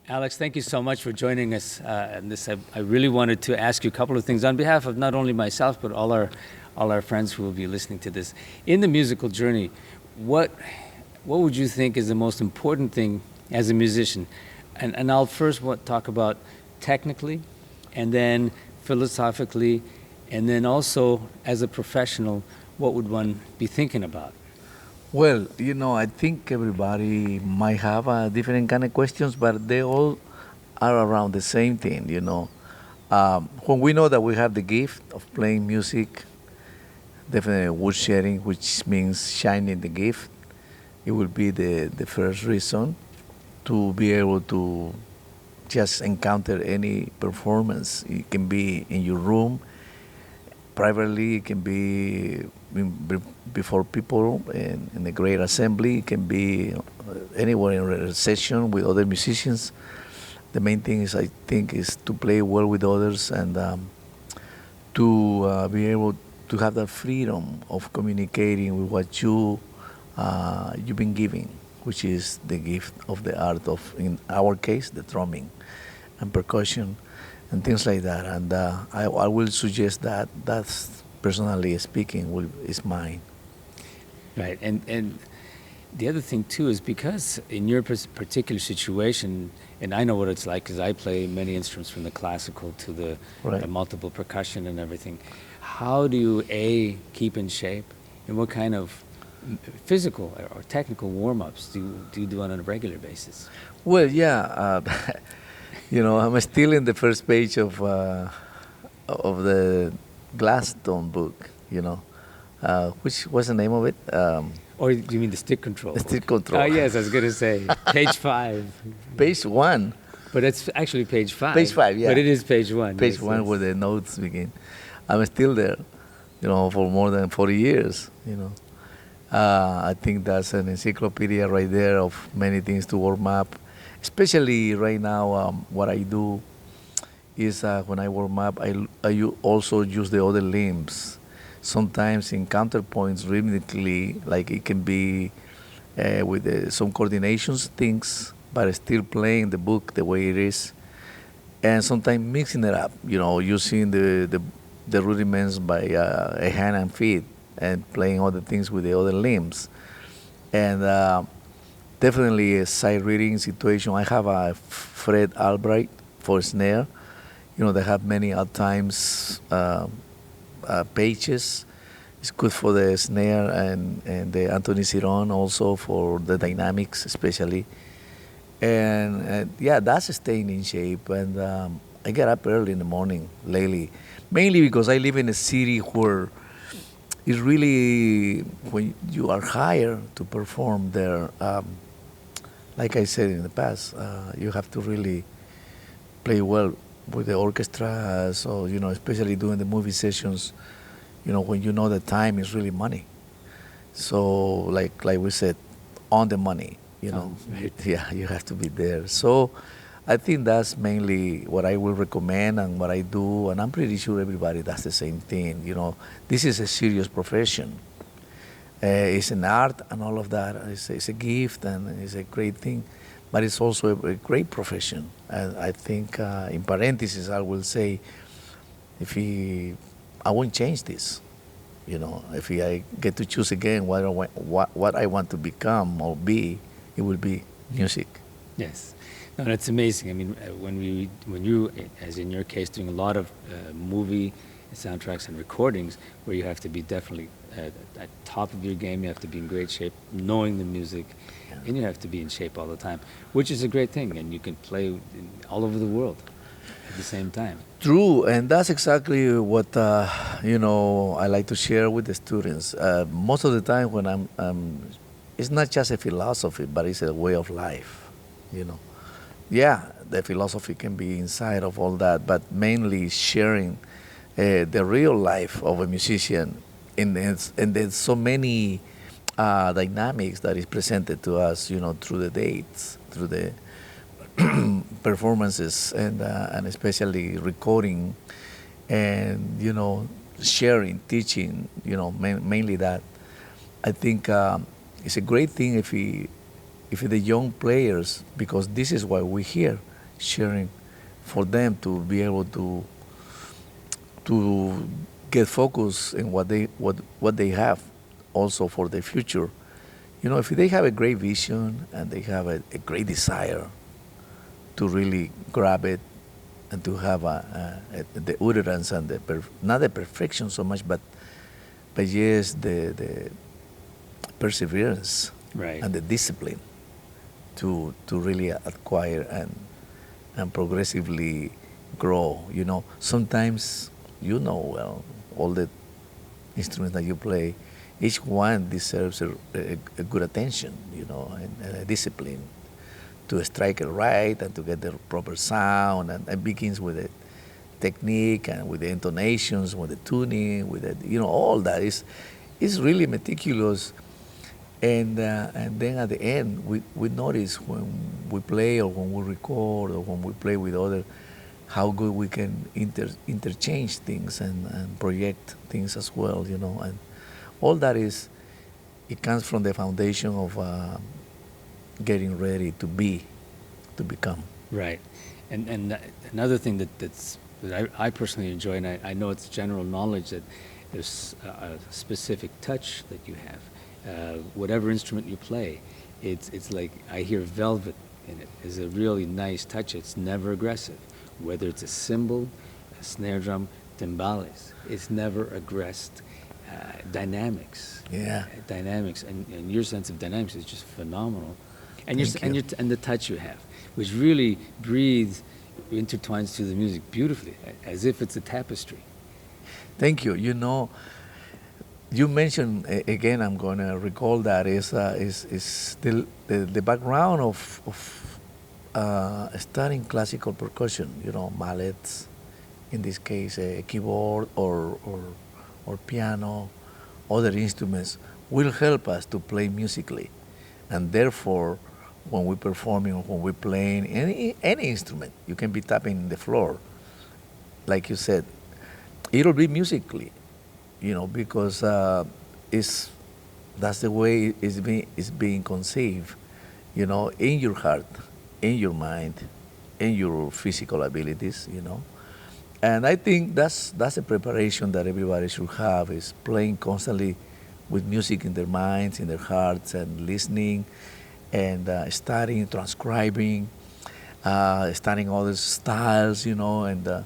Alex, thank you so much for joining us. And this, I really wanted to ask you a couple of things on behalf of not only myself but all our friends who will be listening to this. In the musical journey, what would you think is the most important thing as a musician? And I'll first talk about technically, and then philosophically, and then also as a professional, what would one be thinking about? Well, I think everybody might have different kind of questions, but they all are around the same thing. When we know that we have the gift of playing music, definitely wood sharing, which means shining the gift, it will be the first reason to be able to just encounter any performance. It can be in your room, privately, it can be before people in a great assembly, it can be anywhere in a session with other musicians. The main thing is, I think, is to play well with others and to be able to have that freedom of communicating with what you've been giving, which is the gift of the art of, in our case, the drumming and percussion and things like that. And I will suggest that that's, personally speaking, is mine. Right, and the other thing too is because in your particular situation, and I know what it's like because I play many instruments from the classical to the Right. multiple percussion and everything. How do you keep in shape, and what kind of physical or technical warm-ups do you do on a regular basis? Well, yeah, I'm still in the first page of the Gladstone book. Which was the name of it? Or do you mean the stick control? The stick control. Oh yes, I was going to say page 5. Page 1. But it's actually page 5. Page 5, yeah. But it is page 1. Page yes, 1 yes. where the notes begin. I'm still there, for more than 40 years. I think that's an encyclopedia right there of many things to warm up. Especially right now, what I do is when I warm up, I also use the other limbs. Sometimes in counterpoints rhythmically, like it can be with some coordinations things, but still playing the book the way it is. And sometimes mixing it up, using the rudiments by a hand and feet and playing other things with the other limbs. And definitely a sight reading situation. I have a Fred Albright for snare. They have many odd times pages. It's good for the snare and the Anthony Ciron also for the dynamics especially. And yeah, that's staying in shape. And I get up early in the morning lately, mainly because I live in a city where it's really, when you are hired to perform there, like I said in the past, you have to really play well with the orchestra. So, especially doing the movie sessions, when the time is really money. So, like we said, on the money, Right. yeah, you have to be there. So, I think that's mainly what I will recommend and what I do, and I'm pretty sure everybody does the same thing. This is a serious profession. It's an art and all of that. It's a gift and it's a great thing, but it's also a great profession. And I think, in parentheses, I will say, I won't change this. If I get to choose again what I want to become or be, it will be music. Yes. No, that's amazing. I mean, when you, as in your case, doing a lot of movie soundtracks and recordings, where you have to be definitely at top of your game, you have to be in great shape, knowing the music, Yeah. and you have to be in shape all the time, which is a great thing, and you can play all over the world at the same time. True, and that's exactly what I like to share with the students. Most of the time, when it's not just a philosophy, but it's a way of life. Yeah, the philosophy can be inside of all that, but mainly sharing the real life of a musician, and there's so many dynamics that is presented to us, through the dates, through the performances, and especially recording, and sharing, teaching, mainly that. I think it's a great thing if the young players, because this is why we're here, sharing for them to be able to get focus in what they have also for the future. You know, if they have a great vision and they have a great desire to really grab it and to have the utterance and not the perfection so much, but yes, the perseverance Right. and the discipline to really acquire and progressively grow. You know, sometimes well all the instruments that you play, each one deserves a good attention, and a discipline to strike it right and to get the proper sound, and it begins with the technique and with the intonations, with the tuning, with the, all that is really meticulous. And then at the end, we notice when we play or when we record or when we play with others, how good we can interchange things and project things as well, and all that it comes from the foundation of getting ready to become. Right. And another thing that I personally enjoy, and I know it's general knowledge, that there's a specific touch that you have. Whatever instrument you play, it's like I hear velvet in it. It's a really nice touch. It's never aggressive. Whether it's a cymbal, a snare drum, timbales, it's never aggressed. Dynamics. Yeah. Dynamics, and your sense of dynamics is just phenomenal. And Thank you. and the touch you have, which really breathes, intertwines to the music beautifully, as if it's a tapestry. Thank you. You mentioned again. I'm going to recall that is the background of studying classical percussion. Mallets, in this case, a keyboard or piano, other instruments will help us to play musically, and therefore, when we're performing or when we're playing any instrument, you can be tapping the floor, like you said, it'll be musically. Because that's the way it's being conceived, in your heart, in your mind, in your physical abilities, And I think that's a preparation that everybody should have, is playing constantly with music in their minds, in their hearts, and listening, and studying, transcribing, studying other styles, and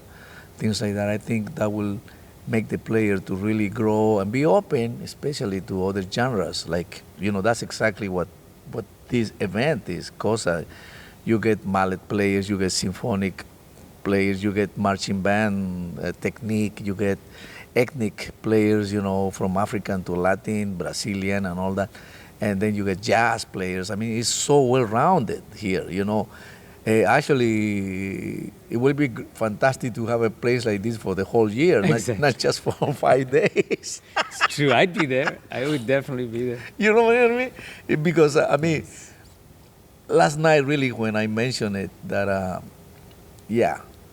things like that. I think that will make the player to really grow and be open, especially to other genres. Like, that's exactly what this event is. KoSA, you get mallet players, you get symphonic players, you get marching band technique, you get ethnic players, from African to Latin, Brazilian, and all that. And then you get jazz players. I mean, it's so well-rounded here, Actually, it will be fantastic to have a place like this for the whole year, Exactly. not just for 5 days. It's true. I'd be there. I would definitely be there. You know what I mean? Because, last night, really, when I mentioned it, that,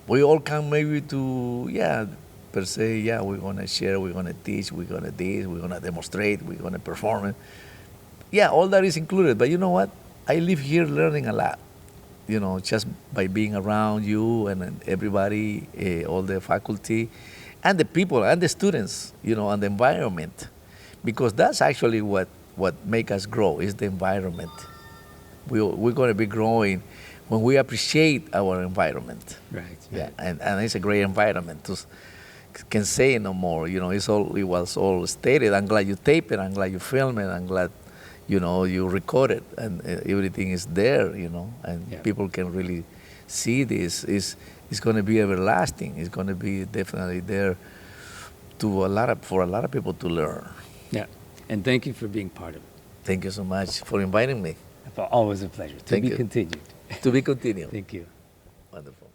we all come maybe to, per se, we're going to share, we're going to teach, we're going to this, we're going to demonstrate, we're going to perform it. Yeah, all that is included. But you know what? I live here learning a lot. Just by being around you and everybody, all the faculty, and the people and the students, and the environment, because that's actually what make us grow, is the environment. We're going to be growing when we appreciate our environment. Right. Yeah, and it's a great environment. Can say no more. It was all stated. I'm glad you tape it. I'm glad you film it. I'm glad you record it, and everything is there, and people can really see this. It's going to be everlasting. It's going to be definitely there for a lot of people to learn. Yeah. And thank you for being part of it. Thank you so much for inviting me. Always a pleasure. Thank you. Continued. To be continued. Thank you. Wonderful.